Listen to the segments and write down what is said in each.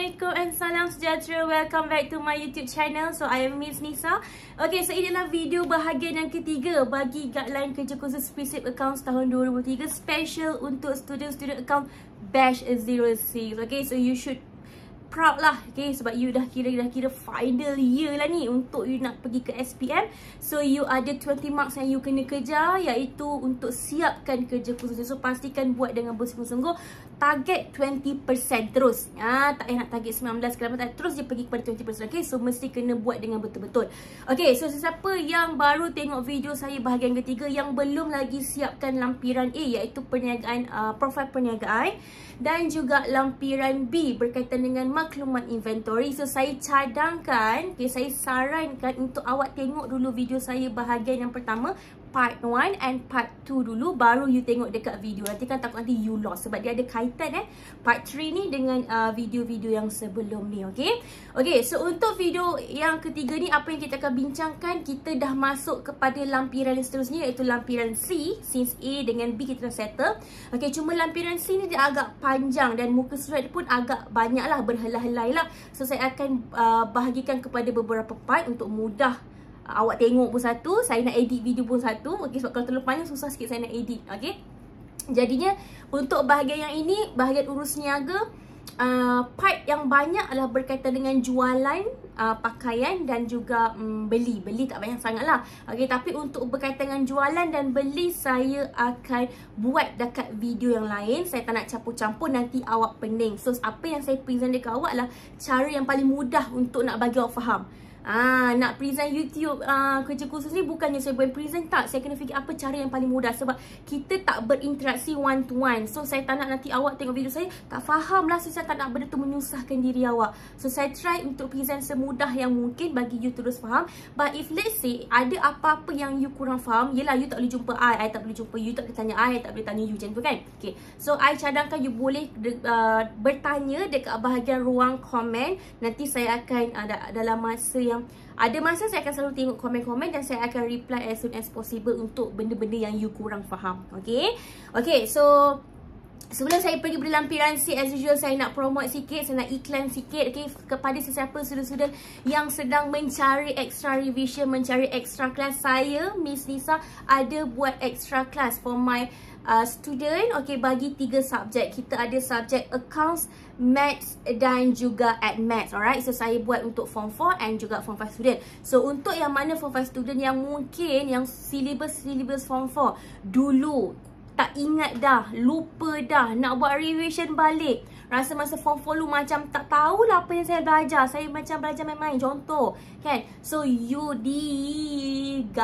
Assalamualaikum and salam sejahtera. Welcome back to my YouTube channel. So I am Miss Nisa. Okay, so inilah video bahagian yang ketiga bagi guideline kerja khusus Presip Accounts tahun 2023 special untuk student account batch 06. Okay, so you should proud lah, okay, sebab you dah kira final year lah ni untuk you nak pergi ke SPM. So you ada 20 marks yang you kena kejar, iaitu untuk siapkan kerja khusus. So pastikan buat dengan bersungguh-sungguh. Target 20% terus. Tak payah nak target 19 ke 18, terus je pergi kepada 20%. Okay, so mesti kena buat dengan betul-betul. Okay, so sesiapa yang baru tengok video saya bahagian ketiga yang belum lagi siapkan lampiran A, iaitu perniagaan, profil perniagaan, dan juga lampiran B berkaitan dengan maklumat inventory. So saya cadangkan, okay, saya sarankan untuk awak tengok dulu video saya bahagian yang pertama, part 1 and part 2 dulu, baru you tengok dekat video. Nanti kan takut nanti you lost, sebab dia ada kaitan part 3 ni dengan video-video yang sebelum ni. Okay, so untuk video yang ketiga ni, apa yang kita akan bincangkan, kita dah masuk kepada lampiran yang seterusnya, iaitu lampiran C. Since A dengan B kita dah settle. Okay, cuma lampiran C ni dia agak panjang dan muka surat pun agak banyak lah, berhelai-helai lah. So saya akan bahagikan kepada beberapa part untuk mudah awak tengok pun satu, saya nak edit video pun satu. Okay, sebab kalau terlalu panjang susah sikit saya nak edit. Okay, jadinya untuk bahagian yang ini, bahagian urus niaga, part yang banyak adalah berkaitan dengan jualan pakaian dan juga beli tak banyak sangat lah. Okay, tapi untuk berkaitan dengan jualan dan beli, saya akan buat dekat video yang lain. Saya tak nak campur-campur, nanti awak pening. So apa yang saya present dekat awak adalah cara yang paling mudah untuk nak bagi awak faham. Nak present YouTube kerja khusus ni, bukannya saya boleh present, tak. Saya kena fikir apa cara yang paling mudah, sebab kita tak berinteraksi one to one. So saya tak nak nanti awak tengok video saya tak faham lah. So saya tak nak benda tu menyusahkan diri awak. So saya try untuk present semudah yang mungkin bagi you terus faham. But if let's say ada apa-apa yang you kurang faham, yelah, you tak boleh jumpa I tak boleh jumpa you, tak boleh tanya I tak boleh tanya you, macam tu kan. Okay, so I cadangkan you boleh bertanya dekat bahagian ruang komen. Nanti saya akan dalam masa yang ada masa, saya akan selalu tengok komen-komen dan saya akan reply as soon as possible untuk benda-benda yang you kurang faham. Okay, so sebelum saya pergi pada lampiran C, as usual saya nak promote sikit, saya nak iklan sikit. Okay, kepada sesiapa student-student yang sedang mencari extra revision, mencari extra class, saya Miss Nisa ada buat extra class for my student. Okay, bagi 3 subjek. Kita ada subjek accounts, maths dan juga maths. Alright, so saya buat untuk form 4 and juga form 5 student. So untuk yang mana form 5 student yang mungkin yang syllabus form 4 dulu tak ingat dah, lupa dah, nak buat revision balik, rasa masa form 4 lu macam tak tahulah apa yang saya belajar, saya macam belajar main-main, contoh kan. So you digalakkan,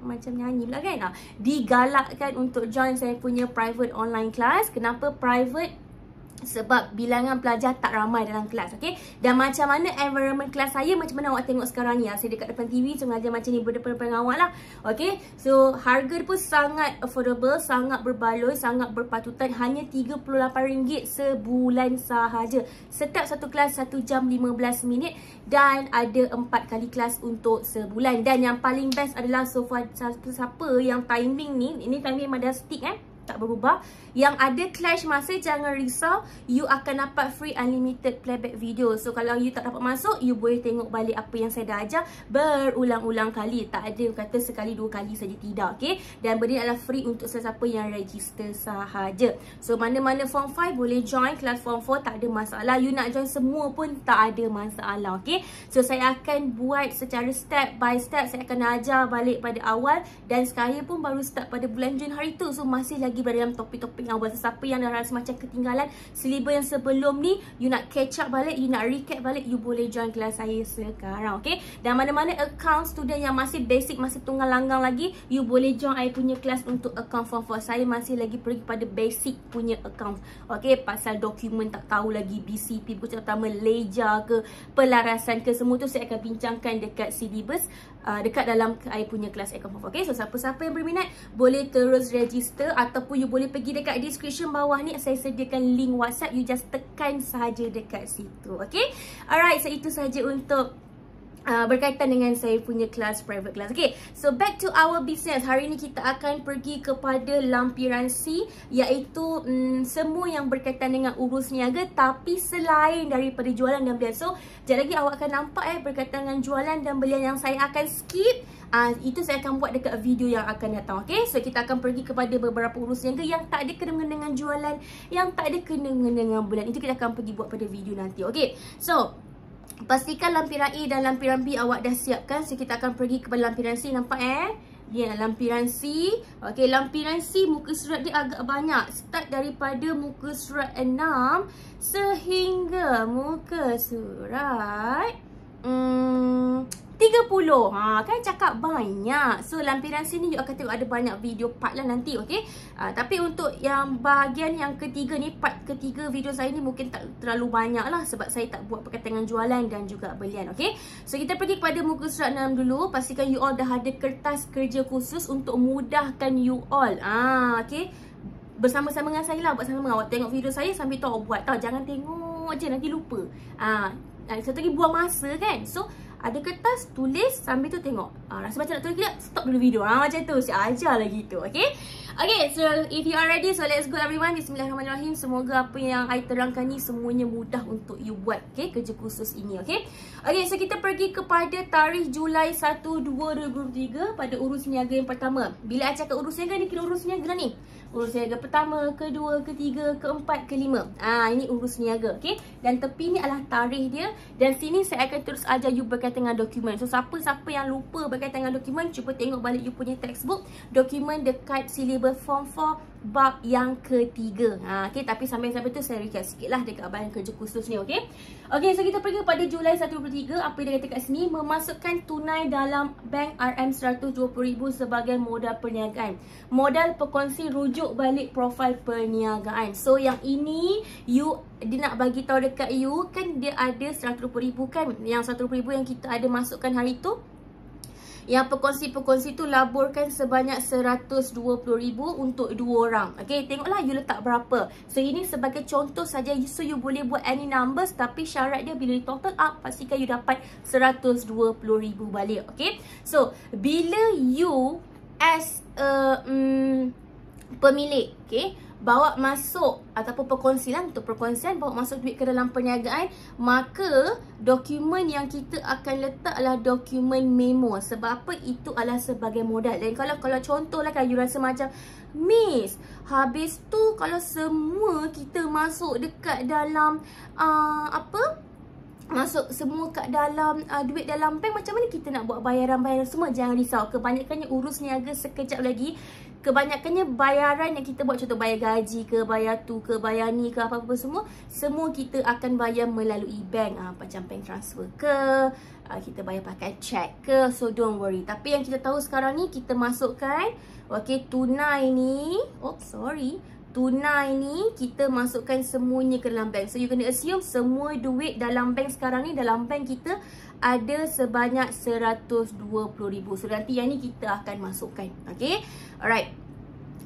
macam nyanyi pula kan, digalakkan untuk join saya punya private online class. Kenapa private? Sebab bilangan pelajar tak ramai dalam kelas. Okay, dan macam mana environment kelas saya, macam mana awak tengok sekarang ni, saya dekat depan TV, so mengajar macam ni, berdepan dengan awak lah. Okay, so harga pun sangat affordable, sangat berbaloi, sangat berpatutan. Hanya RM38 sebulan sahaja. Setiap satu kelas 1 jam 15 minit dan ada 4 kali kelas untuk sebulan. Dan yang paling best adalah so far, siapa yang timing ni, ini timing memang dah stick tak berubah. Yang ada clash masa, jangan risau, you akan dapat free unlimited playback video. So kalau you tak dapat masuk, you boleh tengok balik apa yang saya dah ajar berulang-ulang kali. Tak ada kata sekali 2 kali saja, tidak. Okay, dan benda ni adalah free untuk sesiapa yang register sahaja. So mana-mana form 5 boleh join, kelas form 4 tak ada masalah. You nak join semua pun tak ada masalah. Okay, so saya akan buat secara step by step. Saya akan ajar balik pada awal, dan sekarang pun baru start pada bulan Jun hari tu. So masih lagi berada dalam topik-topik yang awal. Siapa yang dah rasa macam ketinggalan silibus yang sebelum ni, you nak catch up balik, you nak recap balik, you boleh join kelas saya sekarang. Okay, dan mana-mana account student yang masih basic, masih tunggal langgang lagi, you boleh join I punya kelas untuk account form 4. Saya masih lagi pergi pada basic punya account. Okay, pasal dokumen tak tahu lagi, BCP, buku pertama, ledger ke, pelarasan ke, semua tu saya akan bincangkan dekat syllabus, dekat dalam I punya kelas account form 4. Okay, so siapa-siapa yang berminat boleh terus register, ataupun you boleh pergi dekat description bawah ni, saya sediakan link WhatsApp, you just tekan saja dekat situ. Okay, alright, so itu saja untuk berkaitan dengan saya punya kelas, private class. Okay, so back to our business. Hari ni kita akan pergi kepada lampiran C, iaitu semua yang berkaitan dengan urus niaga tapi selain daripada jualan dan belian. So, sekejap lagi awak akan nampak berkaitan dengan jualan dan belian yang saya akan skip. Itu saya akan buat dekat video yang akan datang. Okay, so kita akan pergi kepada beberapa urus niaga yang tak ada kena dengan jualan, yang tak ada kena dengan belian. Itu kita akan pergi buat pada video nanti. Okay, so pastikan lampiran A dan lampiran B awak dah siapkan. So kita akan pergi kepada lampiran C. Nampak Ya, lampiran C. Okey, lampiran C muka surat dia agak banyak. Start daripada muka surat 6 sehingga muka surat 30. Kan cakap banyak. So lampiran sini you akan tengok ada banyak video part lah nanti, okey. Tapi untuk yang bahagian yang ketiga ni, part ketiga video saya ni mungkin tak terlalu banyak lah sebab saya tak buat berkaitan dengan jualan dan juga belian, okey. So kita pergi kepada muka surat 6 dulu. Pastikan you all dah ada kertas kerja khusus untuk mudahkan you all. Okey. Bersama-sama dengan saya lah, bersama dengan awak tengok video saya sambil tu awak buat tau. Jangan tengok je nanti lupa. Satu lagi buang masa kan. So ada kertas, tulis, sambil tu tengok. Rasa macam nak tulis kejap, stop dulu video. Macam tu, si ajar lah gitu, okay? Okay, so if you are ready, so let's go everyone. Bismillahirrahmanirrahim. Semoga apa yang I terangkan ni semuanya mudah untuk you buat, okay? Kerja khusus ini, okay? Okay, so kita pergi kepada tarikh Julai 1, 2023 pada urus niaga yang pertama. Bila I cakap urus niaga ni, kira urus niaga lah ni. Urus niaga pertama, kedua, ketiga, keempat, kelima. Ini urus niaga, okay? Dan tepi ni adalah tarikh dia. Dan sini saya akan terus ajar you berkaitan dengan dokumen. So, siapa-siapa yang lupa berkaitan dengan dokumen, cuba tengok balik you punya textbook. Dokumen dekat syllabus form 4 bab yang ketiga. Okay, tapi sampai-sampai tu saya recap sikit lah dekat bahan kerja khusus ni, okay? Okay, so kita pergi pada Julai 123. Apa yang dia kata kat sini? Memasukkan tunai dalam bank RM120,000 sebagai modal perniagaan. Modal perkongsi rujuk balik profil perniagaan. So, yang ini dia nak bagi tahu dekat you kan dia ada 120,000 kan. Yang 120,000 yang kita ada masukkan hari tu. Yang perkongsi-perkongsi tu laburkan sebanyak 120,000 untuk 2 orang. Okay, tengoklah you letak berapa. So, ini sebagai contoh saja. So, you boleh buat any numbers. Tapi syarat dia bila you total up, pastikan you dapat 120,000 balik. Okay, so bila you as a pemilik, okay, bawa masuk ataupun perkongsian, untuk perkongsian bawa masuk duit ke dalam perniagaan, maka dokumen yang kita akan letak adalah dokumen memo. Sebab apa? Itu adalah sebagai modal. Dan kalau contohlah kan you rasa macam, Miss, habis tu kalau semua kita masuk dekat dalam masuk semua kat dalam duit dalam bank, macam mana kita nak buat bayaran-bayaran semua? Jangan risau. Kebanyakannya urus niaga sekejap lagi. Kebanyakannya bayaran yang kita buat, contoh bayar gaji ke, bayar tu ke, bayar ni ke, apa-apa semua kita akan bayar melalui bank. Macam bank transfer ke, kita bayar pakai cek ke. So don't worry. Tapi yang kita tahu sekarang ni, kita masukkan, okay, tunai ni, tunai ni kita masukkan semuanya ke dalam bank. So you kena assume semua duit dalam bank sekarang ni, dalam bank kita ada sebanyak 120,000. So nanti yang ni kita akan masukkan. Okay, alright.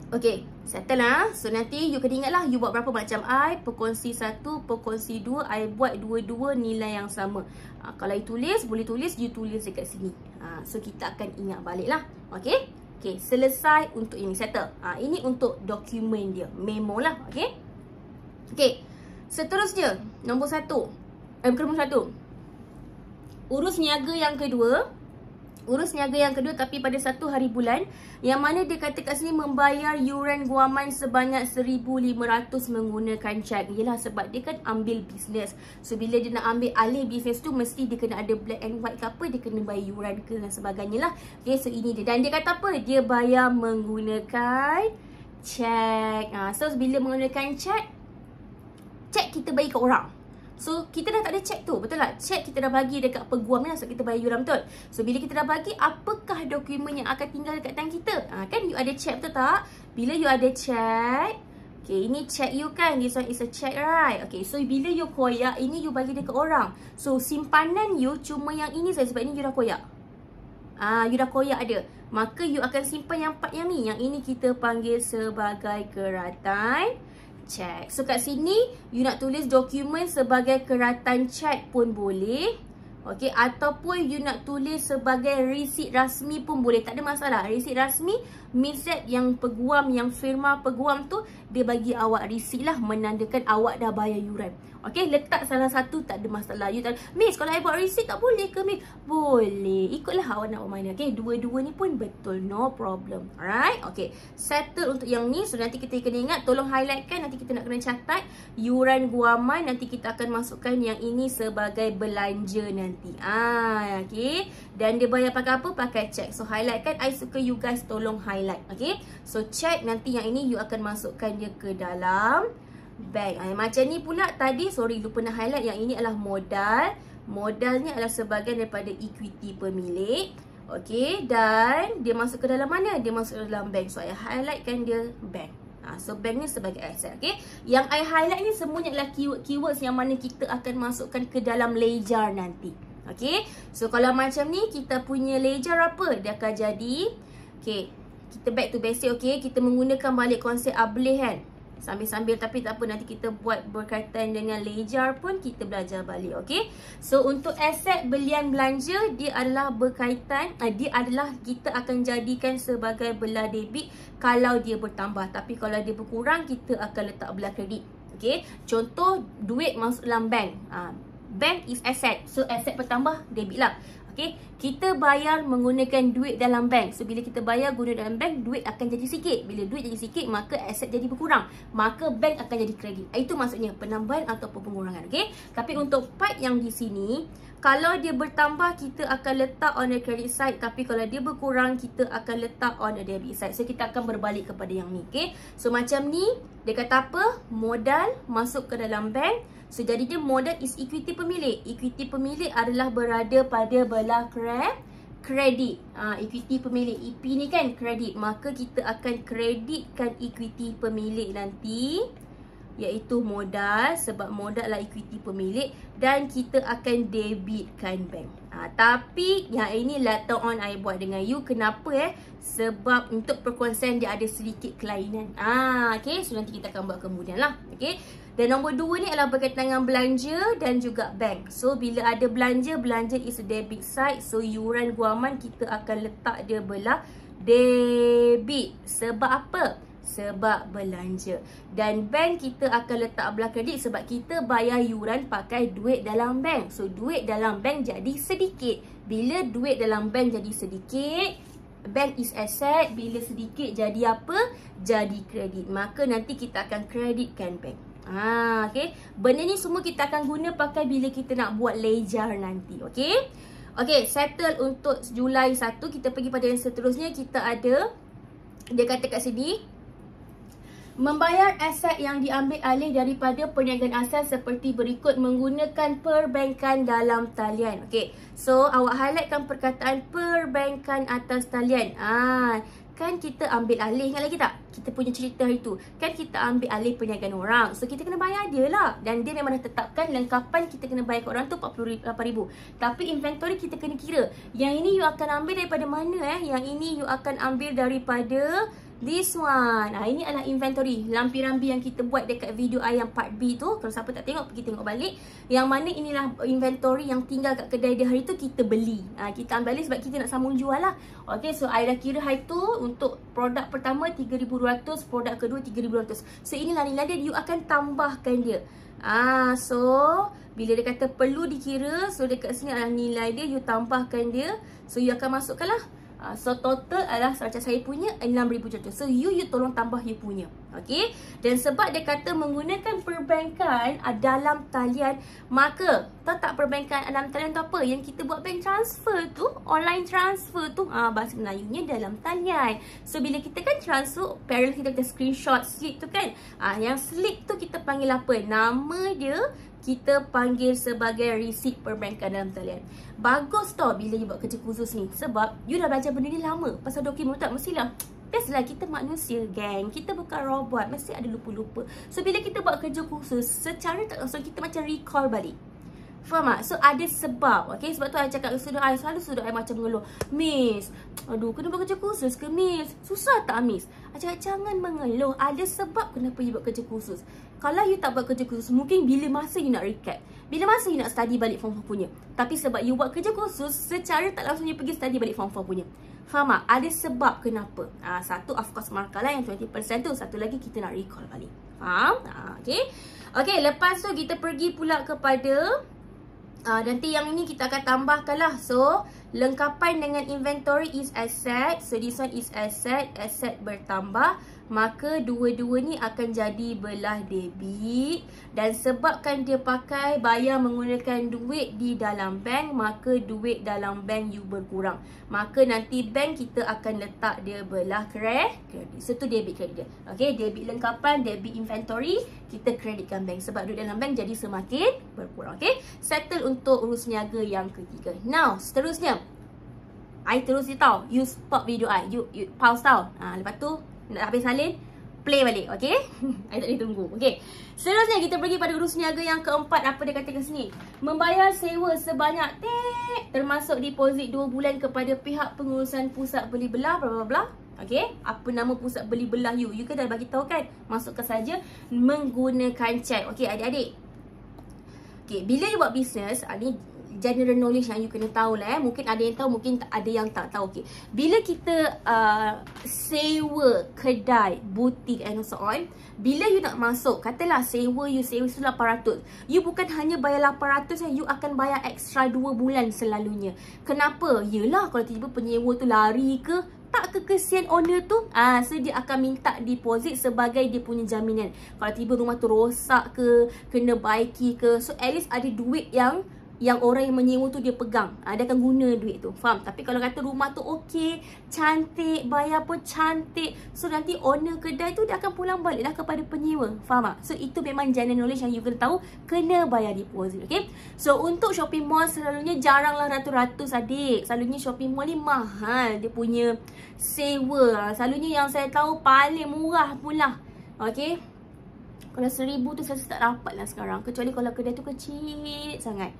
Okay, settle lah. So nanti you kena ingat lah, you buat berapa. Macam I, perkongsi 1, perkongsi 2, I buat dua-dua nilai yang sama. Kalau you tulis, boleh tulis, you tulis dekat sini. So kita akan ingat balik lah. Okay, okay, selesai untuk ini, settle. Ini untuk dokumen dia, memo lah. Okay, okay, seterusnya nombor 1, bukan nombor 1, urus niaga yang kedua. Urus niaga yang kedua tapi pada 1 hari bulan, yang mana dia kata kat sini membayar yuran guaman sebanyak 1,500 menggunakan cek. Yelah, sebab dia kan ambil bisnes. So bila dia nak ambil alih bisnes tu, mesti dia kena ada black and white ke apa, dia kena bayar yuran ke dan sebagainya lah. Okay, so ini dia. Dan dia kata apa? Dia bayar menggunakan cek. So bila menggunakan cek kita bagi ke orang. So, kita dah tak ada cek tu, betul tak? Cek kita dah bagi dekat peguam lah, so kita bayar yuran, betul? So, bila kita dah bagi, apakah dokumen yang akan tinggal dekat tangan kita? Kan you ada cek, betul tak? Bila you ada cek, okay, ini cek you kan? This one is a check, right? Okay, so bila you koyak, ini you bagi dekat orang. So, simpanan you cuma yang ini saja, sebab ini you dah koyak. You dah koyak ada. Maka you akan simpan yang part yang ni. Yang ini kita panggil sebagai keratan cek. So kat sini you nak tulis dokumen sebagai keratan cek pun boleh. Okay, ataupun you nak tulis sebagai resit rasmi pun boleh, tak ada masalah. Resit rasmi means that yang peguam, yang firma peguam tu dia bagi awak resit lah, menandakan awak dah bayar yuran. Okay, letak salah satu tak ada masalah. You tak, Miss, kalau I buat resit tak boleh ke, Miss? Boleh, ikutlah awak nak buat mana. Okay, dua-dua ni pun betul, no problem. Alright, okay, settle untuk yang ni. So nanti kita kena ingat, tolong highlightkan, nanti kita nak kena catat yuran guaman. Nanti kita akan masukkan yang ini sebagai belanja nanti. Okay, dan dia bayar pakai apa? Pakai cek. So highlightkan, I suka you guys tolong highlight. Okay, so cek, nanti yang ini you akan masukkan dia ke dalam bank. Macam ni pula tadi, sorry lupa nak highlight, yang ini adalah modal. Modalnya adalah sebahagian daripada equity pemilik. Okay, dan dia masuk ke dalam mana? Dia masuk ke dalam bank. So I highlightkan dia bank. So bank ni sebagai aset. Okay, yang I highlight ni semuanya adalah keywords yang mana kita akan masukkan ke dalam ledger nanti. Okay, so kalau macam ni kita punya ledger apa? Dia akan jadi, okay, kita back to basic. Okay, kita menggunakan balik konsep ableh kan, sambil-sambil, tapi tak apa, nanti kita buat berkaitan dengan ledger pun kita belajar balik. Okay, so untuk aset belian belanja, dia adalah berkaitan, dia adalah kita akan jadikan sebagai belah debit kalau dia bertambah, tapi kalau dia berkurang kita akan letak belah kredit. Okay, contoh duit masuk dalam bank, bank is asset, so asset bertambah, debit lah. Okay, kita bayar menggunakan duit dalam bank. So bila kita bayar guna dalam bank, duit akan jadi sikit. Bila duit jadi sikit, maka aset jadi berkurang, maka bank akan jadi kredit. Itu maksudnya penambahan ataupun pengurangan. Okay, tapi untuk part yang di sini, kalau dia bertambah kita akan letak on the credit side, tapi kalau dia berkurang kita akan letak on the debit side. So kita akan berbalik kepada yang ni. Okay, so macam ni dia kata apa? Modal masuk ke dalam bank. So jadinya modal is equity pemilik. Equity pemilik adalah berada pada belah kredit. Equity pemilik, EP ni kan kredit, maka kita akan kreditkan equity pemilik nanti, iaitu modal, sebab modal adalah equity pemilik, dan kita akan debitkan bank. Tapi yang ini later on I buat dengan you. Kenapa? Sebab untuk perkongsian dia ada sedikit kelainan. Okay, so nanti kita akan buat kemudian lah. Okay, dan nombor 2 ni adalah berkaitan dengan belanja dan juga bank. So bila ada belanja, belanja is a debit side. So yuran guaman kita akan letak dia belah debit. Sebab apa? Sebab belanja. Dan bank kita akan letak belah kredit sebab kita bayar yuran pakai duit dalam bank. So duit dalam bank jadi sedikit. Bila duit dalam bank jadi sedikit, bank is asset. Bila sedikit jadi apa? Jadi kredit. Maka nanti kita akan kreditkan bank. Okay, benda ni semua kita akan guna pakai bila kita nak buat ledger nanti. Okay, okay, settle untuk Julai 1. Kita pergi pada yang seterusnya. Kita ada, dia kata kat sini, membayar aset yang diambil alih daripada perniagaan asal seperti berikut menggunakan perbankan dalam talian. Okay, so awak highlightkan perkataan perbankan atas talian. Kan kita ambil alih, ingat lagi tak? Kita punya cerita hari tu, kan kita ambil alih perniagaan orang. So kita kena bayar dia lah. Dan dia memang dah tetapkan lengkapan kita kena bayar ke orang tu 48,000. Tapi inventory kita kena kira. Yang ini you akan ambil daripada mana? Yang ini you akan ambil daripada this one. Ini adalah inventory, lampi-rambi yang kita buat dekat video I yang part B tu. Kalau siapa tak tengok, pergi tengok balik. Yang mana inilah inventory yang tinggal kat kedai dia hari tu kita beli. Kita ambil alih sebab kita nak sambung jual lah. Okay, so I dah kira hari tu untuk produk pertama 3,200, produk kedua 3,200. So inilah nilai dia, you akan tambahkan dia. So bila dia kata perlu dikira, so dekat sini adalah nilai dia, you tambahkan dia. So you akan masukkan lah. So total adalah macam saya punya 6,700. So you tolong tambah you punya. Okay, dan sebab dia kata menggunakan perbankan dalam talian, maka tahu tak perbankan dalam talian tu apa? Yang kita buat bank transfer tu, online transfer tu, bahasa Melayunya dalam talian. So bila kita kan transfer, parallel kita screenshot slip tu kan, yang slip tu kita panggil apa? Nama dia kita panggil sebagai resit perbankan dalam talian. Bagus tau bila you buat kerja khusus ni, sebab you dah belajar benda ni lama. Pasal dokumen tak mestilah, biasalah kita manusia gang, kita bukan robot, mesti ada lupa-lupa. So bila kita buat kerja khusus, secara tak langsung kita macam recall balik. Faham tak? So ada sebab. Okay, sebab tu I cakap ke selalu student I macam mengeluh, Miss, aduh kena buat kerja khusus ke Miss? Susah tak Miss? Cakap jangan mengeluh. Ada sebab kenapa you buat kerja kursus. Kalau you tak buat kerja kursus, mungkin bila masa you nak recap, bila masa you nak study balik form 4 punya. Tapi sebab you buat kerja kursus, secara tak langsung you pergi study balik form 4 punya. Faham tak? Ada sebab kenapa. Satu of course markah lah yang 20% tu. Satu lagi kita nak recall balik. Faham? Okay. Okay, lepas tu kita pergi pula kepada nanti yang ini kita akan tambahkan lah. So, lengkapan dengan inventory is asset. So, this one is asset. Asset bertambah. Maka dua-dua ni akan jadi belah debit. Dan sebabkan dia pakai bayar menggunakan duit di dalam bank, maka duit dalam bank you berkurang. Maka nanti bank kita akan letak dia belah kredit. So, tu debit kredit dia. Okay, debit lengkapan, debit inventory, kita kreditkan bank. Sebab duit dalam bank jadi semakin berkurang. Okay, settle untuk urus niaga yang ketiga. Now, seterusnya, I terus dia tahu. You stop video I. You pause tau. Lepas tu, nak habis salin, play balik. Okay? I tak boleh tunggu. Okay. Seterusnya kita pergi pada urus niaga yang keempat. Apa dia kata kat sini? Membayar sewa sebanyak termasuk deposit 2 bulan kepada pihak pengurusan pusat beli belah bla bla bla. Okay, apa nama pusat beli belah you? You kan dah bagi tahu kan? Masukkan saja menggunakan cek. Okay, adik-adik. Okay, bila you buat bisnes, ni general knowledge yang you kena tahu lah. Mungkin ada yang tahu, mungkin ada yang tak tahu. Okay, bila kita sewa kedai, butik and so on, bila you nak masuk, katalah sewa you 800, you bukan hanya bayar 800, you akan bayar extra 2 bulan selalunya. Kenapa? Yelah, kalau tiba-tiba penyewa tu lari ke, tak kekesian owner tu, so dia akan minta deposit sebagai dia punya jaminan. Kalau tiba rumah tu rosak ke, kena baiki ke, so at least ada duit yang orang yang menyewa tu dia pegang. Dia akan guna duit tu. Faham? Tapi kalau kata rumah tu okey, cantik, bayar pun cantik, so nanti owner kedai tu dia akan pulang balik lah kepada penyewa. Faham tak? So itu memang general knowledge yang you kena tahu, kena bayar deposit. Okay? So untuk shopping mall selalunya jaranglah ratus-ratus adik. Selalunya shopping mall ni mahal dia punya sewa. Selalunya yang saya tahu paling murah pula. Okay? Kalau 1000 tu saya tak dapat lah sekarang. Kecuali kalau kedai tu kecil sangat.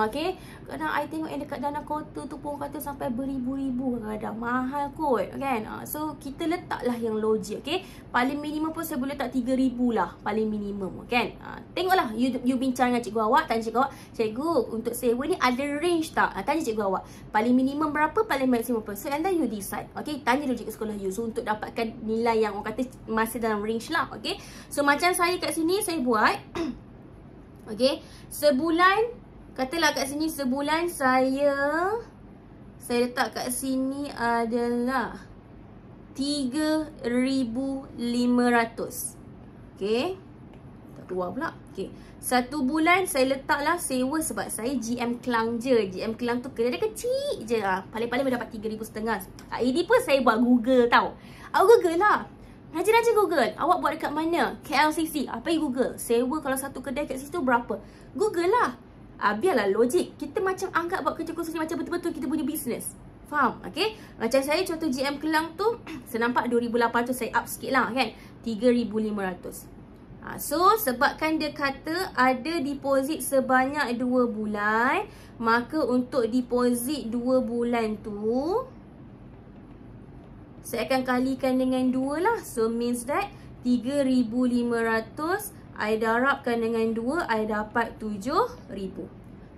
Okay. Kadang I tengok yang dekat Dana Kota tu pun kata sampai beribu-ribu. Kadang mahal kot kan. So kita letaklah yang logik. Okay. Paling minimum pun saya boleh letak 3000 lah. Paling minimum kan. Tengoklah you bincang dengan cikgu awak. Tanya cikgu awak, cikgu untuk sewa ni ada range tak? Tanya cikgu awak, paling minimum berapa, paling maksimum berapa. So and then you decide. Okay. Tanya dulu cikgu sekolah you. So untuk dapatkan nilai yang orang kata masih dalam range lah. Okay. So macam saya kat sini saya buat okay, sebulan, katalah kat sini sebulan saya letak kat sini adalah 3,500. Okay, tak keluar pula. Okay, 1 bulan saya letaklah sewa sebab saya GM Kelang je. GM Kelang tu kedai dia kecil je lah. Paling-paling boleh dapat 3,500. Ini pun saya buat Google tau. Google lah. Raja-raja Google. Awak buat dekat mana? KLCC. Apa yang Google? Sewa kalau satu kedai kat situ berapa? Google lah. Biarlah logik. Kita macam anggap buat kerja kursus ni macam betul-betul kita punya bisnes. Faham? Okay. Macam saya contoh GM Kelang tu, saya nampak 2,800 saya up sikit lah kan. 3,500. So sebabkan dia kata ada deposit sebanyak 2 bulan, maka untuk deposit 2 bulan tu saya akan kalikan dengan 2 lah. So means that 3,500 I darabkan dengan 2, I dapat 7,000.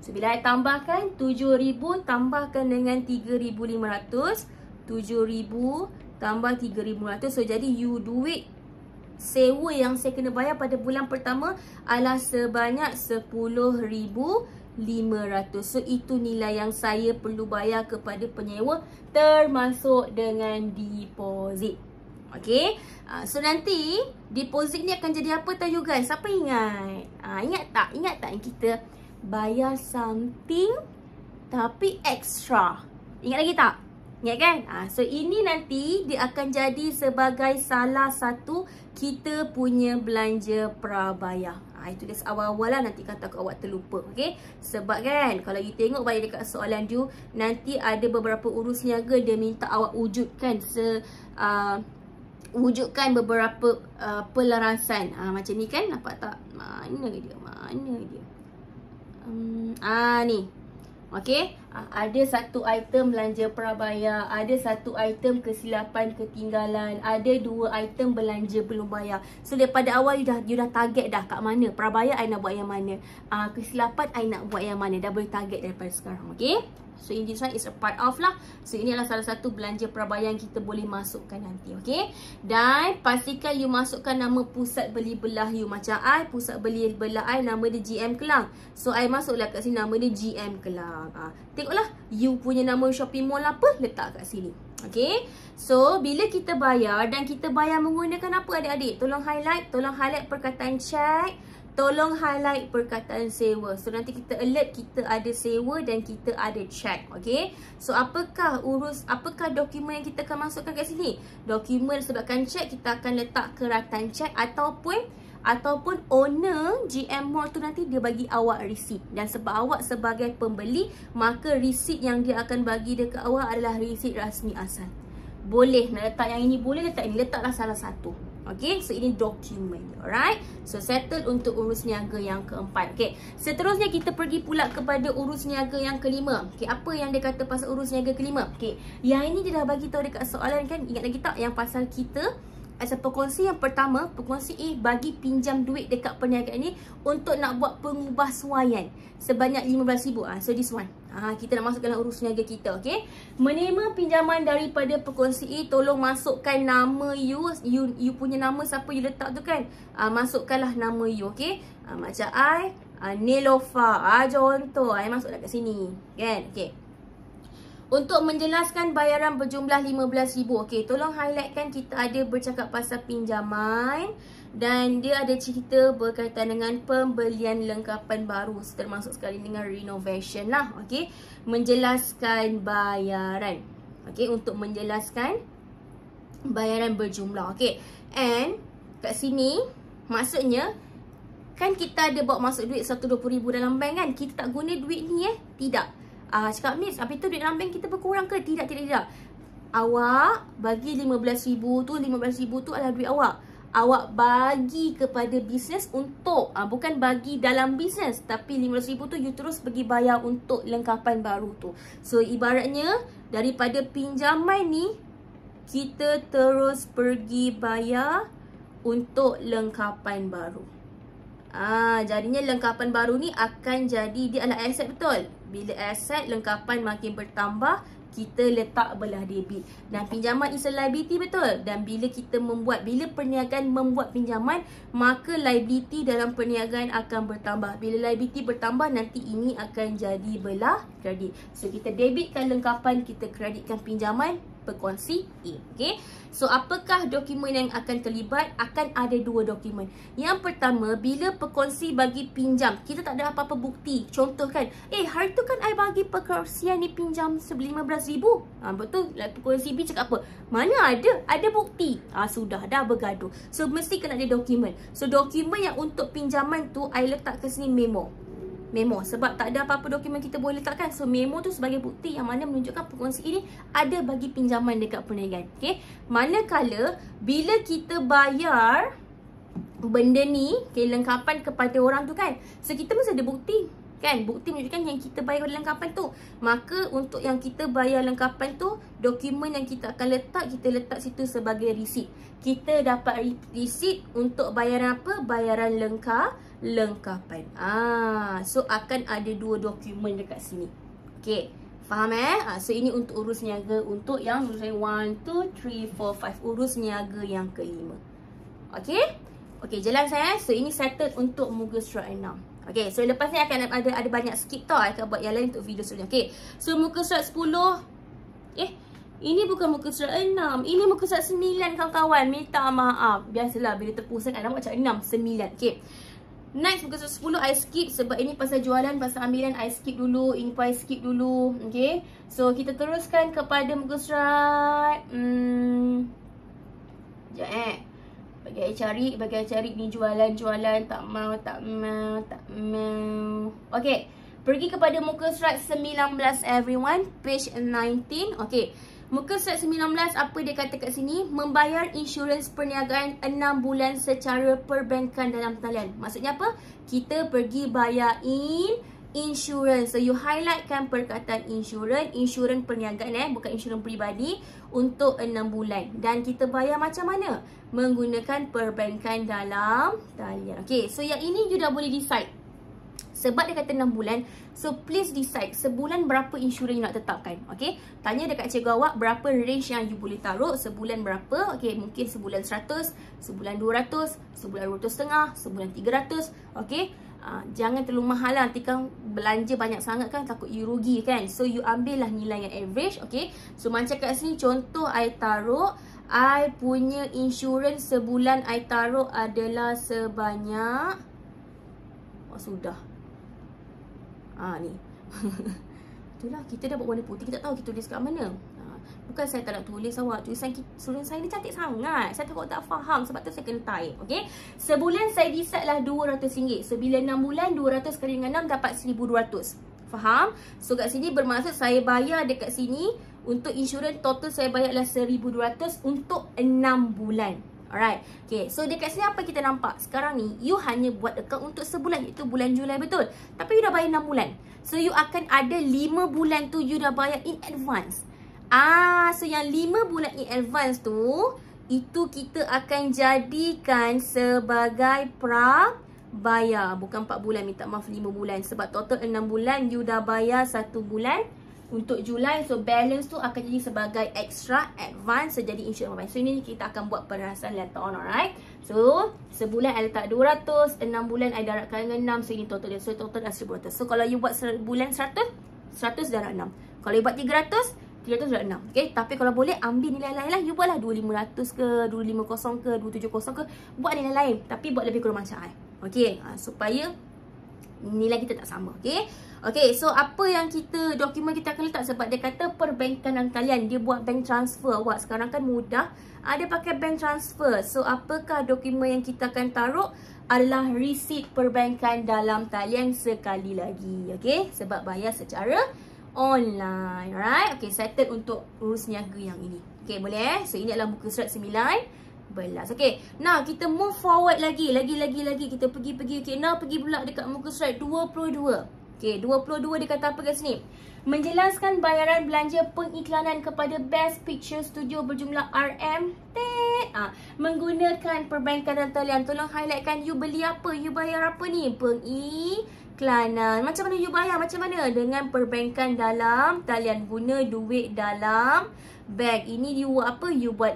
So bila I tambahkan 7,000 tambahkan dengan 3,500, 7,000 tambah 3,500. So jadi you duit sewa yang saya kena bayar pada bulan pertama adalah sebanyak 10,500. So itu nilai yang saya perlu bayar kepada penyewa termasuk dengan deposit. Okay. So nanti deposit ni akan jadi apa tahu you guys? Siapa ingat? Ingat tak yang kita bayar something tapi extra? Ingat lagi tak? Ingat kan? So ini nanti dia akan jadi sebagai salah satu kita punya belanja prabayar. Itu dia awal-awal lah, nanti kata awak terlupa. Okay? Sebab kan kalau you tengok balik dekat soalan you, nanti ada beberapa urus niaga dia minta awak wujudkan wujudkan beberapa pelarasan. Macam ni kan, nampak tak? Mana dia? Ni. Okay. Ada satu item belanja prabayar, ada satu item kesilapan ketinggalan, ada 2 item belanja belum bayar. So daripada awal you dah target dah kat mana, prabayar I nak buat yang mana, kesilapan I nak buat yang mana, dah boleh target daripada sekarang. Okay, so in this one is a part of lah. So ini adalah salah satu belanja prabayar yang kita boleh masukkan nanti. Okay, dan pastikan you masukkan nama pusat beli belah you. Macam I, pusat beli belah I nama dia GM Kelang. So I masuklah kat sini nama dia GM Kelang. Tengoklah you punya nama shopping mall apa, letak kat sini. Okay, so bila kita bayar, dan kita bayar menggunakan apa adik-adik? Tolong highlight perkataan check, tolong highlight perkataan sewa. So nanti kita alert kita ada sewa dan kita ada check. Okay, so apakah dokumen yang kita akan masukkan kat sini? Dokumen sebabkan check kita akan letak keratan check, ataupun owner GM Mall tu nanti dia bagi awak receipt. Dan sebab awak sebagai pembeli, maka receipt yang dia akan bagi dekat awak adalah receipt rasmi asal. Boleh nak letak yang ini, boleh letak ini, letaklah salah satu. Okay, so ini dokumen. Alright, so settle untuk urus niaga yang keempat. Okay, seterusnya kita pergi pula kepada urus niaga yang kelima. Okay, apa yang dia kata pasal urus niaga kelima? Okay, yang ini dia dah bagi tahu dekat soalan kan. Ingat lagi tak yang pasal kita asal pekongsi yang pertama, pekongsi A bagi pinjam duit dekat perniagaan ni untuk nak buat pengubahsuaian sebanyak RM15,000. So this one, kita nak masukkan dalam urus niaga kita. Okay, menerima pinjaman daripada pekongsi A, tolong masukkan nama you punya nama siapa you letak tu kan. Masukkanlah nama you. Okay, macam I, Nelofa, contoh I masuklah kat sini kan. Okay, untuk menjelaskan bayaran berjumlah RM15,000. Okey, tolong highlightkan kita ada bercakap pasal pinjaman dan dia ada cerita berkaitan dengan pembelian lengkapan baru, termasuk sekali dengan renovation lah. Okey, menjelaskan bayaran. Okey, untuk menjelaskan bayaran berjumlah. Okey, and kat sini maksudnya kan kita ada bawa masuk duit 120,000 dalam bank kan. Kita tak guna duit ni tidak. Cakap Miss, apa itu duit dalam bank kita berkurang ke? Tidak. Awak bagi RM15,000 tu, RM15,000 tu adalah duit awak. Awak bagi kepada bisnes untuk, bukan bagi dalam bisnes, tapi RM15,000 tu you terus pergi bayar untuk lengkapan baru tu. So ibaratnya daripada pinjaman ni, kita terus pergi bayar untuk lengkapan baru. Jadinya lengkapan baru ni akan jadi, dia adalah aset, betul? Bila aset, lengkapan makin bertambah, kita letak belah debit. Dan pinjaman is a liability, betul? Dan bila perniagaan membuat pinjaman, maka liability dalam perniagaan akan bertambah. Bila liability bertambah, nanti ini akan jadi belah kredit. So kita debitkan lengkapan, kita kreditkan pinjaman pekongsi A. Okay, so apakah dokumen yang akan terlibat? Akan ada 2 dokumen. Yang pertama, bila pekongsi bagi pinjam, kita tak ada apa-apa bukti. Contoh kan, hari tu kan I bagi pekongsian ni pinjam RM15,000. Betul, pekongsi B cakap apa? Mana ada bukti. Sudah, dah bergaduh. So mesti kena ada dokumen. So dokumen yang untuk pinjaman tu I letak ke sini memo, sebab tak ada apa-apa dokumen kita boleh letakkan. So memo tu sebagai bukti yang mana menunjukkan pekongsi ini ada bagi pinjaman dekat perniagaan. Okay, manakala bila kita bayar benda ni, lengkapan kepada orang tu kan, so kita mesti ada bukti kan, bukti menunjukkan yang kita bayar lengkapan tu. Maka untuk yang kita bayar lengkapan tu, dokumen yang kita akan letak, kita letak situ sebagai receipt. Kita dapat receipt untuk bayaran apa? Bayaran lengkapan. So akan ada 2 dokumen dekat sini. Okay, faham so ini untuk urus niaga, untuk yang 1, 2, 3, 4, 5, urus niaga yang kelima. Okay, jalan saya. So ini settled untuk muka surat 6. Okay, so lepas ni akan ada banyak skip tau. I akan buat yang lain untuk video seterusnya. Okay, so muka surat 10. Ini bukan muka surat 6. Ini muka surat 9 kawan-kawan. Minta maaf. Biasalah bila terpusat ada macam 6, 9. Okay, next muka surat 10 I skip sebab ini pasal jualan, pasal ambilan I skip dulu. Ini pun I skip dulu. Okay, so kita teruskan kepada muka surat Sekejap bagi I cari ni jualan, tak mau. Okay, pergi kepada muka surat 19 everyone, page 19. Okay, muka surat 19 apa dia kata kat sini? Membayar insurans perniagaan 6 bulan secara perbankan dalam talian. Maksudnya apa? Kita pergi bayar in insurans. So you highlightkan perkataan insurans. Insurans perniagaan bukan insurans peribadi untuk 6 bulan. Dan kita bayar macam mana? Menggunakan perbankan dalam talian. Okay, so yang ini you dah boleh decide. Sebab dia kata 6 bulan, so please decide sebulan berapa insurans you nak tetapkan. Okay, tanya dekat cikgu awak berapa range yang you boleh taruh. Sebulan berapa? Okay, mungkin sebulan 100, sebulan 200, sebulan 250, sebulan 300. Okay, jangan terlalu mahal lah. Nanti kan belanja banyak sangat kan, takut you rugi kan. So you ambil lah nilai yang average. Okay, so macam kat sini contoh I taruh, I punya insurans sebulan I taruh adalah sebanyak, sudah ni itulah, kita dah buat warna putih, kita tahu kita tulis kat mana. Bukan saya tak nak tulis awak, tulisan saya ni cantik sangat, saya takut tak faham, sebab tu saya kena type. Okay, sebulan saya decide lah RM200. So bila 6 bulan 200 kali dengan 6 dapat 1200. Faham? So kat sini bermaksud saya bayar dekat sini untuk insurans total saya bayar adalah 1200 untuk 6 bulan. Alright, okay, so dekat sini apa kita nampak? Sekarang ni, you hanya buat account untuk sebulan, iaitu bulan Julai, betul? Tapi you dah bayar 6 bulan. So, you akan ada 5 bulan tu you dah bayar in advance. So yang 5 bulan in advance tu, itu kita akan jadikan sebagai prabayar. Bukan 4 bulan, minta maaf 5 bulan. Sebab total 6 bulan, you dah bayar 1 bulan untuk Julai. So balance tu akan jadi sebagai extra advance. So jadi insurans. So ini kita akan buat perasan later on, alright. So sebulan I letak 200, 6 bulan I darabkan dengan 6. So ini total dia. So total dah 1200. So kalau you buat sebulan 100, 100 darab 6. Kalau you buat 300, 300 darab 6. Okay, tapi kalau boleh ambil nilai lain lah. You buatlah 2500 ke, 250 ke, 270 ke. Buat nilai lain. Tapi buat lebih kurang macam I. Okay, supaya nilai kita tak sama. Okay, okay, so apa yang dokumen kita akan letak, sebab dia kata perbankan kalian, dia buat bank transfer awak. Sekarang kan mudah, dia pakai bank transfer. So apakah dokumen yang kita akan taruh adalah resit perbankan dalam talian sekali lagi. Okay, sebab bayar secara online. Alright, okay, settle untuk urus niaga yang ini. Okay, boleh So ini adalah muka surat 9. Okay, now kita move forward lagi. Kita pergi. Okay, now pergi pula dekat muka surat 22. Okay, 22 dia kata apa kat sini? Menjelaskan bayaran belanja pengiklanan kepada Best Picture Studio berjumlah RM10. Menggunakan perbankan dan talian. Tolong highlightkan you beli apa, you bayar apa ni? Pengiklanan. Macam mana you bayar? Macam mana? Dengan perbankan dalam talian. Guna duit dalam bank. Ini you buat apa? You buat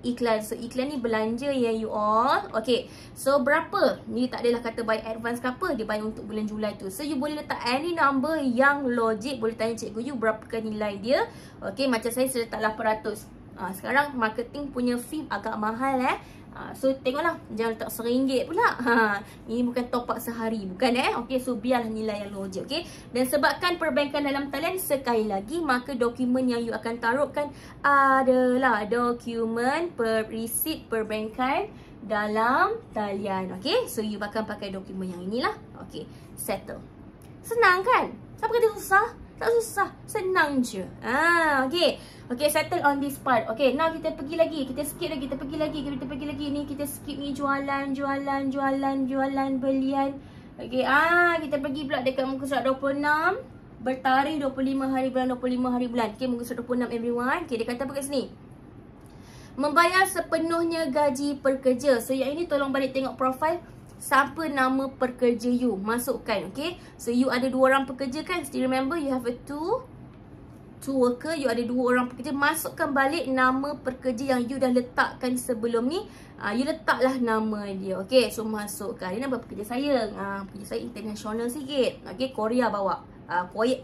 iklan. So iklan ni belanja yang you all. Okay, so berapa? Ni tak adalah kata bayar advance ke apa, dia bayar untuk bulan Julai tu. So you boleh letak any number yang logik. Boleh tanya cikgu you berapakah nilai dia. Okay, macam saya letak 800. Sekarang marketing punya fee agak mahal so tengoklah, jangan letak RM1 pula. Ini bukan top up sehari, bukan Okay, so biarlah nilai yang logik. Okay, dan sebabkan perbankan dalam talian, sekali lagi, maka dokumen yang you akan taruhkan adalah dokumen resit perbankan dalam talian. Okay, so you akan pakai dokumen yang inilah. Okay, settle. Senang kan? Siapa kata susah? Tak susah, senang je. Okay, okay, settle on this part. Okay, now kita pergi lagi. Kita skip lagi, kita pergi lagi. Ni kita skip ni jualan, belian. Okay, kita pergi pula dekat muka surat 26. Bertarikh 25 hari bulan. Okay, muka surat 26 everyone. Okay, dia kata apa kat sini? Membayar sepenuhnya gaji pekerja. So yang ini tolong balik tengok profile. Siapa nama pekerja you? Masukkan, okay? So you ada 2 orang pekerja kan? Still remember you have a two worker. You ada 2 orang pekerja. Masukkan balik nama pekerja yang you dah letakkan sebelum ni. You letaklah nama dia. Okay, so masukkan. Ini nama pekerja saya. Pekerja saya international sikit. Okay, Korea bawa.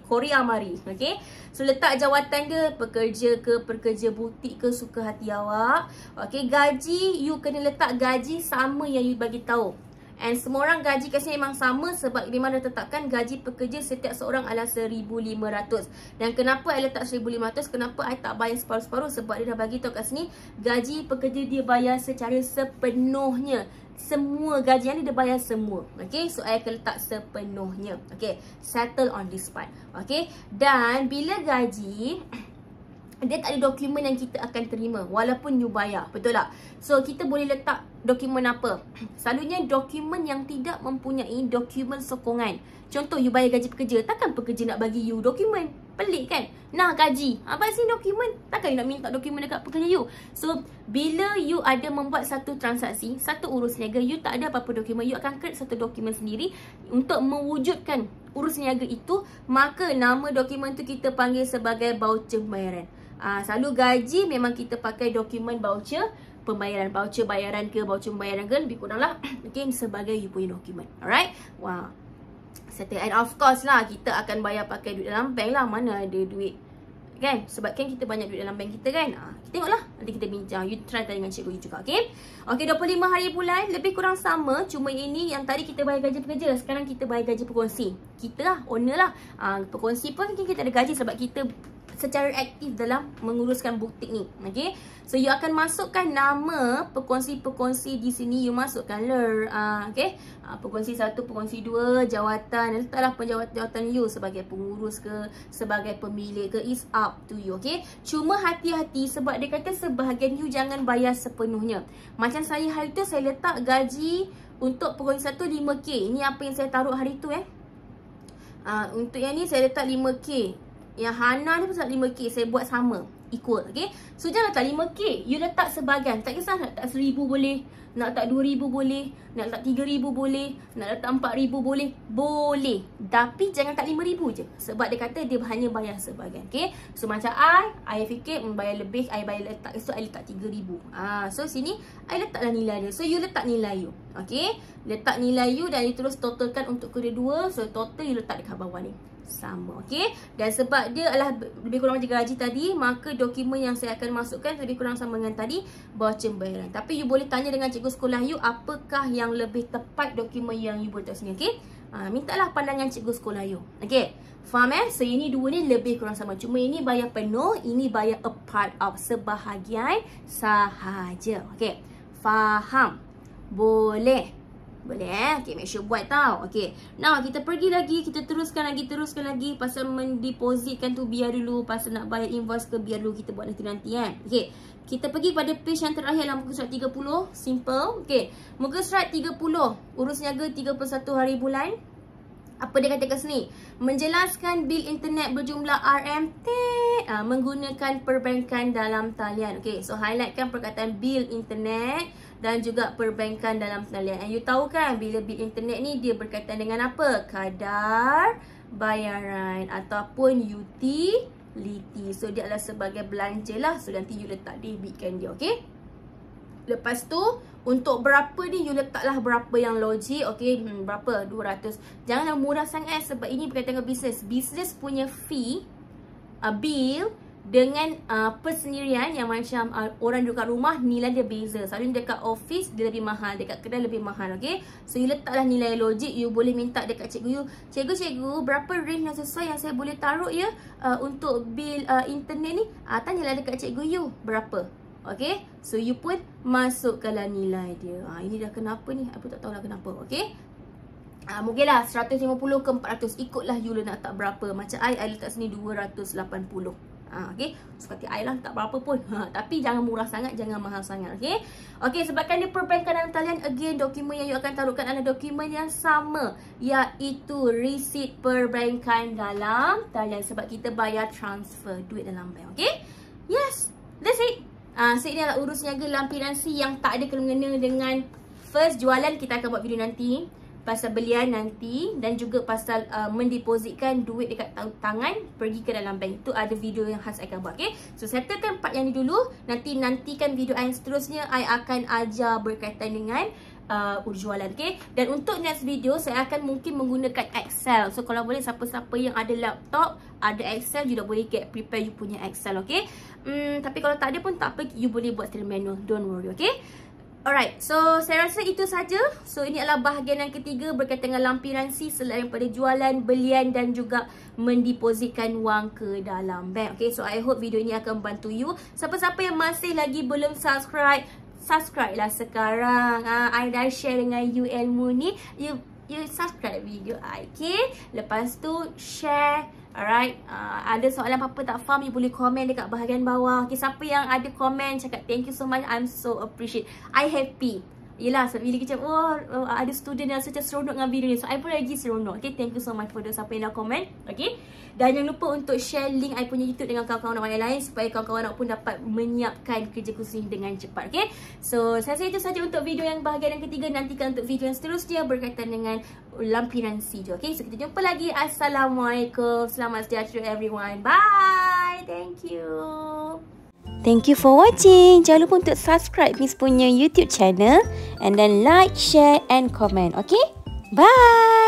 Korea mari. Okay, so letak jawatan dia, pekerja ke, pekerja butik ke, suka hati awak. Okay, gaji you kena letak gaji sama yang you bagi tahu. And semua orang gaji kat sini memang sama, sebab memang dah tetapkan gaji pekerja setiap seorang adalah 1,500. Dan kenapa I letak 1,500? Kenapa I tak bayar separuh-separuh? Sebab dia dah bagi tahu kat sini gaji pekerja dia bayar secara sepenuhnya. Semua gajian ni dia bayar semua. Okay, so I akan letak sepenuhnya. Okay, settle on this part. Okay, dan bila gaji, dia tak ada dokumen yang kita akan terima walaupun you bayar, betul tak? So kita boleh letak dokumen apa? Selalunya dokumen yang tidak mempunyai dokumen sokongan. Contoh, you bayar gaji pekerja. Takkan pekerja nak bagi you dokumen? Pelik kan? Nah, gaji. Apa sih dokumen? Takkan you nak minta dokumen dekat pekerja you? So, bila you ada membuat satu transaksi, satu urus niaga, you tak ada apa-apa dokumen, you akan create satu dokumen sendiri untuk mewujudkan urus niaga itu, maka nama dokumen tu kita panggil sebagai voucher pembayaran. Selalu gaji memang kita pakai dokumen voucher pembayaran. Voucher bayaran ke, voucher pembayaran ke, lebih kurang lah. Okay, sebagai you punya dokumen. Alright? Wow. Settle. And of course lah, kita akan bayar pakai duit dalam bank lah. Mana ada duit, kan? Sebab kan kita banyak duit dalam bank kita kan. Kita tengoklah, nanti kita bincang. You try dengan cikgu you juga, okay? Okay, 25 hari bulan, lebih kurang sama. Cuma ini yang tadi kita bayar gaji pekerja, sekarang kita bayar gaji berkongsi. Kita lah, owner lah. Berkongsi pun mungkin kita ada gaji sebab kita secara aktif dalam menguruskan butik ni. Okay, so you akan masukkan nama pekongsi-pekongsi di sini. You masukkan okay, pekongsi 1, pekongsi 2, jawatan. Letaklah penjawatan you sebagai pengurus ke, sebagai pemilik ke, is up to you. Okay, cuma hati-hati sebab dia kata sebahagian you jangan bayar sepenuhnya. Macam saya hari tu, saya letak gaji untuk pekongsi 1 5K. Ini apa yang saya taruh hari tu untuk yang ni saya letak 5K. Yang Hana ni pasal 5K, saya buat sama, equal. Okay, so jangan letak 5K, you letak sebahagian. Tak kisah nak letak 1000 boleh, nak letak 2000 boleh, nak letak 3000 boleh, nak letak 4000 boleh. Boleh, tapi jangan letak 5000 je. Sebab dia kata dia hanya bayar sebahagian. Okay, so macam I fikir bayar lebih, I bayar letak, so I letak 3000. So sini I letaklah nilai dia. So you letak nilai you. Okay, letak nilai you dan you terus totalkan untuk kedua-dua. So total you letak dekat bawah ni sama. Okay, dan sebab dia adalah lebih kurang macam gaji tadi, maka dokumen yang saya akan masukkan lebih kurang sama dengan tadi, voucher pembayaran. Tapi you boleh tanya dengan cikgu sekolah you, apakah yang lebih tepat dokumen yang you boleh tahu sini. Okay, mintalah pandangan cikgu sekolah you. Okay, faham So ini dua ni lebih kurang sama, cuma ini bayar penuh, ini bayar a part of, sebahagian sahaja. Okay, faham? Boleh? Boleh Okay, make sure buat tau. Okay, now kita pergi lagi, kita teruskan lagi pasal mendepositkan tu biar dulu, pasal nak bayar invoice ke biar dulu, kita buat nanti kan. Okay, kita pergi pada page yang terakhir dalam muka surat 30. Simple. Okay, muka surat 30, urus niaga 31 hari bulan. Apa dia kata kat sini? Menjelaskan bil internet berjumlah RMT menggunakan perbankan dalam talian. Okay, so highlightkan perkataan bil internet dan juga perbankan dalam talian. And you tahu kan, bila bil internet ni dia berkaitan dengan apa? Kadar bayaran ataupun utility. So dia adalah sebagai belanja lah. So nanti you letak debitkan dia. Okay, lepas tu untuk berapa ni you letaklah berapa yang logik. Okay, berapa? 200. Janganlah murah sangat sebab ini berkaitan dengan bisnes. Bisnes punya fee, bill dengan persendirian yang macam orang duduk kat rumah, nilai dia beza. Selalu dekat office dia lebih mahal, dekat kedai lebih mahal. Okay, so you letaklah nilai logik. You boleh minta dekat cikgu you, cikgu berapa range yang sesuai yang saya boleh taruh ya untuk bil internet ni. Tanyalah dekat cikgu you berapa. Okay, so you pun masukkanlah nilai dia. Ini dah kenapa ni, aku tak tahulah kenapa. Okay, mungkinlah 150 ke 400, ikutlah you nak tak berapa. Macam I letak sini 280. Okay, seperti I lah tak berapa pun. Tapi jangan murah sangat, jangan mahal sangat. Okay, okay, sebabkan dia perbankan dalam talian, again dokumen yang you akan taruhkan adalah dokumen yang sama, iaitu resit perbankan dalam talian. Sebab kita bayar transfer duit dalam bank. Okay, yes, that's it. So ini adalah urus niaga lampiransi yang tak ada kena-mengena dengan first jualan. Kita akan buat video nanti pasal belian nanti, dan juga pasal mendepositkan duit dekat tangan pergi ke dalam bank. Itu ada video yang khas I akan buat. Okay, so settlekan part yang ni dulu. Nantikan video I yang seterusnya, I akan ajar berkaitan dengan urus jualan. Okay, dan untuk next video saya akan mungkin menggunakan Excel. So kalau boleh siapa-siapa yang ada laptop, ada Excel, you dah boleh get prepare you punya Excel. Okay, tapi kalau tak ada pun tak apa, you boleh buat secara manual, don't worry. Okay, alright, so saya rasa itu saja. So ini adalah bahagian yang ketiga berkaitan dengan lampiransi selain daripada jualan, belian dan juga mendepositkan wang ke dalam bank. Okay, so I hope video ini akan membantu you. Siapa-siapa yang masih lagi belum subscribe, subscribe lah sekarang. I dah share dengan you ilmu ni. You subscribe video I. Okay, lepas tu share. Alright, ada soalan apa-apa tak faham, you boleh komen dekat bahagian bawah. Okay, siapa yang ada komen cakap thank you so much, I'm so appreciate, I happy. yelah, bila kita ada student yang macam seronok dengan video ni. So I pun lagi seronok. Okay, thank you so much for those siapa yang dah komen. Okay, dan jangan lupa untuk share link I punya YouTube dengan kawan-kawan awak yang lain, supaya kawan-kawan awak pun dapat menyiapkan kerja kursus ni dengan cepat. Okay, so saya rasa itu saja untuk video yang bahagian yang ketiga. Nantikan untuk video yang seterusnya berkaitan dengan lampiran C2. Okay, so kita jumpa lagi. Assalamualaikum. Selamat sejahtera everyone. Bye. Thank you. Thank you for watching. Jangan lupa untuk subscribe Miss punya YouTube channel, and then like, share and comment. Okay? Bye.